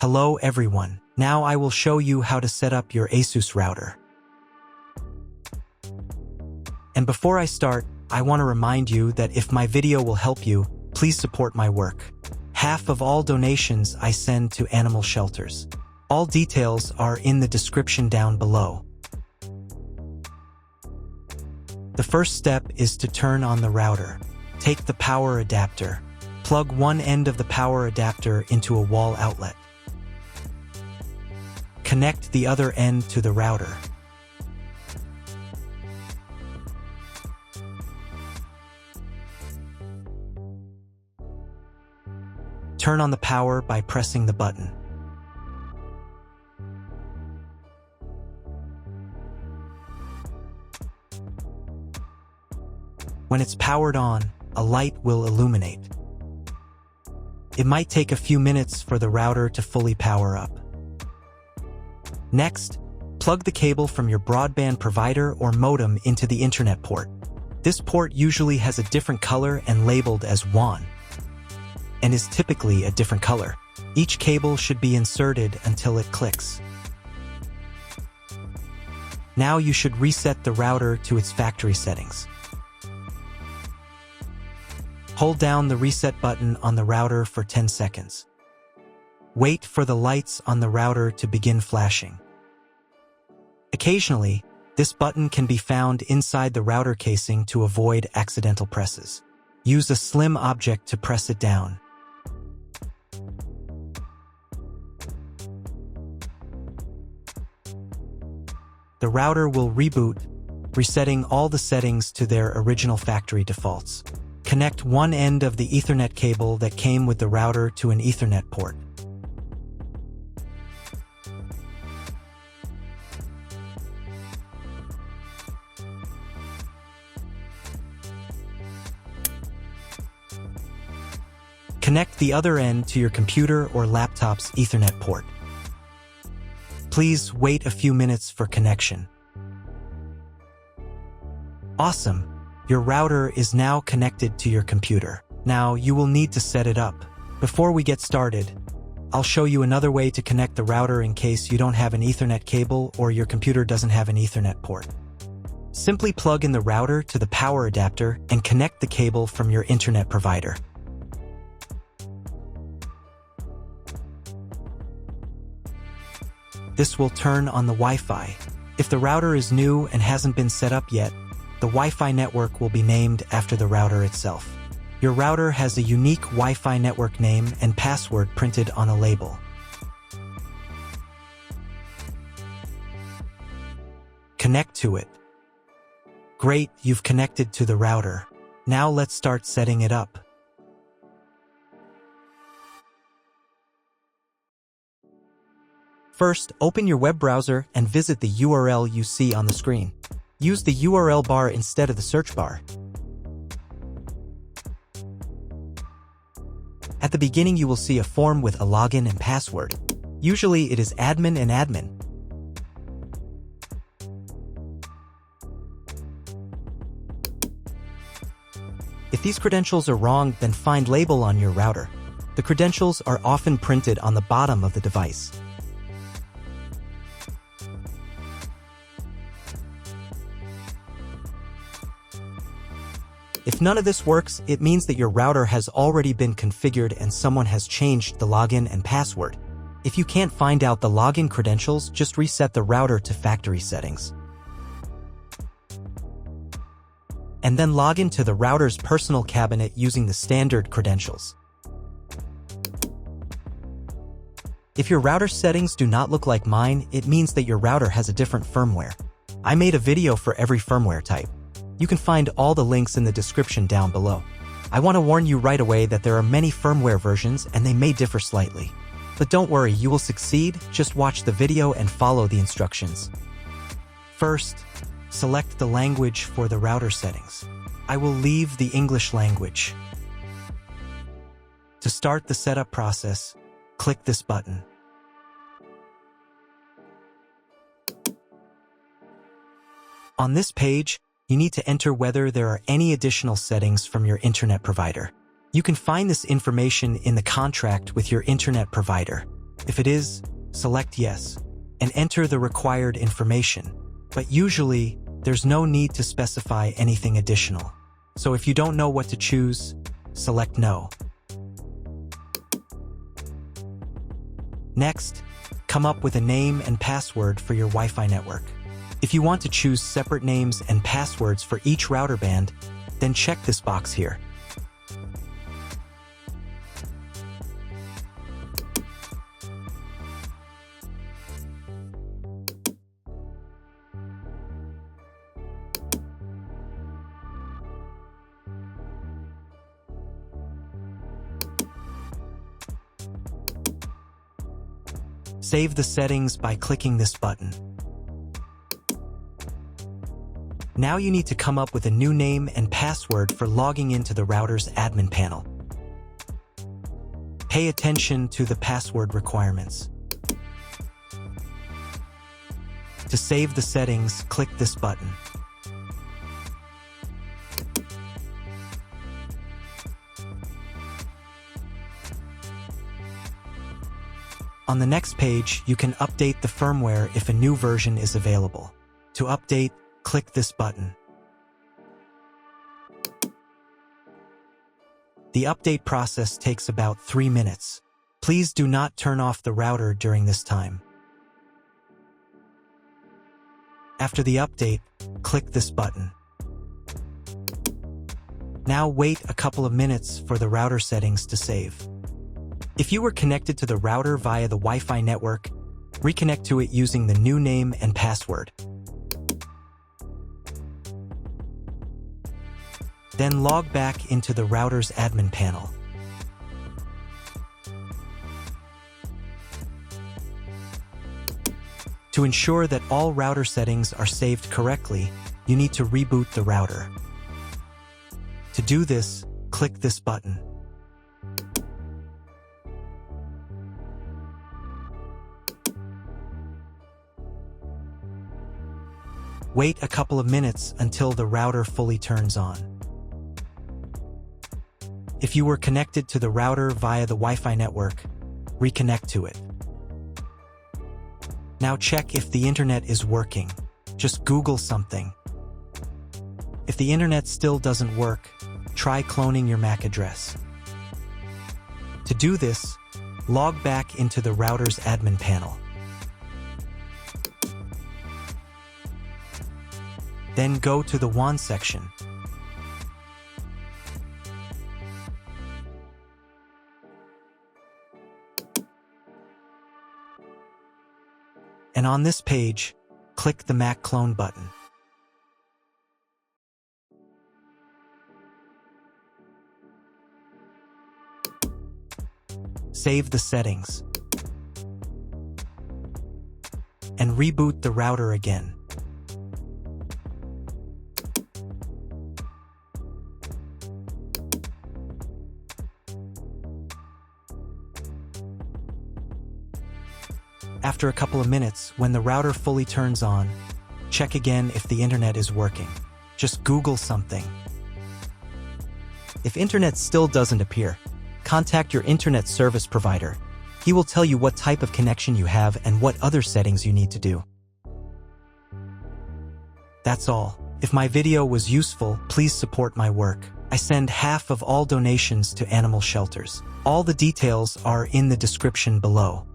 Hello everyone, now I will show you how to set up your ASUS router. And before I start, I want to remind you that if my video will help you, please support my work. Half of all donations I send to animal shelters. All details are in the description down below. The first step is to turn on the router. Take the power adapter. Plug one end of the power adapter into a wall outlet. Connect the other end to the router. Turn on the power by pressing the button. When it's powered on, a light will illuminate. It might take a few minutes for the router to fully power up. Next, plug the cable from your broadband provider or modem into the internet port. This port usually has a different color and labeled as WAN, and is typically a different color. Each cable should be inserted until it clicks. Now you should reset the router to its factory settings. Hold down the reset button on the router for 10 seconds. Wait for the lights on the router to begin flashing. Occasionally, this button can be found inside the router casing to avoid accidental presses. Use a slim object to press it down. The router will reboot, resetting all the settings to their original factory defaults. Connect one end of the Ethernet cable that came with the router to an Ethernet port. Connect the other end to your computer or laptop's Ethernet port. Please wait a few minutes for connection. Awesome! Your router is now connected to your computer. Now you will need to set it up. Before we get started, I'll show you another way to connect the router in case you don't have an Ethernet cable or your computer doesn't have an Ethernet port. Simply plug in the router to the power adapter and connect the cable from your internet provider. This will turn on the Wi-Fi. If the router is new and hasn't been set up yet, the Wi-Fi network will be named after the router itself. Your router has a unique Wi-Fi network name and password printed on a label. Connect to it. Great, you've connected to the router. Now let's start setting it up. First, open your web browser and visit the URL you see on the screen. Use the URL bar instead of the search bar. At the beginning, you will see a form with a login and password. Usually, it is admin and admin. If these credentials are wrong, then find label on your router. The credentials are often printed on the bottom of the device. If none of this works, it means that your router has already been configured and someone has changed the login and password. If you can't find out the login credentials, just reset the router to factory settings. And then log into the router's personal cabinet using the standard credentials. If your router settings do not look like mine, it means that your router has a different firmware. I made a video for every firmware type. You can find all the links in the description down below. I want to warn you right away that there are many firmware versions and they may differ slightly. But don't worry, you will succeed, just watch the video and follow the instructions. First, select the language for the router settings. I will leave the English language. To start the setup process, click this button. On this page, you need to enter whether there are any additional settings from your internet provider. You can find this information in the contract with your internet provider. If it is, select Yes and enter the required information. But usually, there's no need to specify anything additional. So if you don't know what to choose, select No. Next, come up with a name and password for your Wi-Fi network. If you want to choose separate names and passwords for each router band, then check this box here. Save the settings by clicking this button. Now you need to come up with a new name and password for logging into the router's admin panel. Pay attention to the password requirements. To save the settings, click this button. On the next page, you can update the firmware if a new version is available. To update, click this button. The update process takes about 3 minutes. Please do not turn off the router during this time. After the update, click this button. Now wait a couple of minutes for the router settings to save. If you were connected to the router via the Wi-Fi network, reconnect to it using the new name and password. Then log back into the router's admin panel. To ensure that all router settings are saved correctly, you need to reboot the router. To do this, click this button. Wait a couple of minutes until the router fully turns on. If you were connected to the router via the Wi-Fi network, reconnect to it. Now check if the internet is working. Just Google something. If the internet still doesn't work, try cloning your MAC address. To do this, log back into the router's admin panel. Then go to the WAN section. And on this page, click the MAC clone button. Save the settings. And reboot the router again. After a couple of minutes, when the router fully turns on, check again if the internet is working. Just Google something. If internet still doesn't appear, contact your internet service provider. He will tell you what type of connection you have and what other settings you need to do. That's all. If my video was useful, please support my work. I send half of all donations to animal shelters. All the details are in the description below.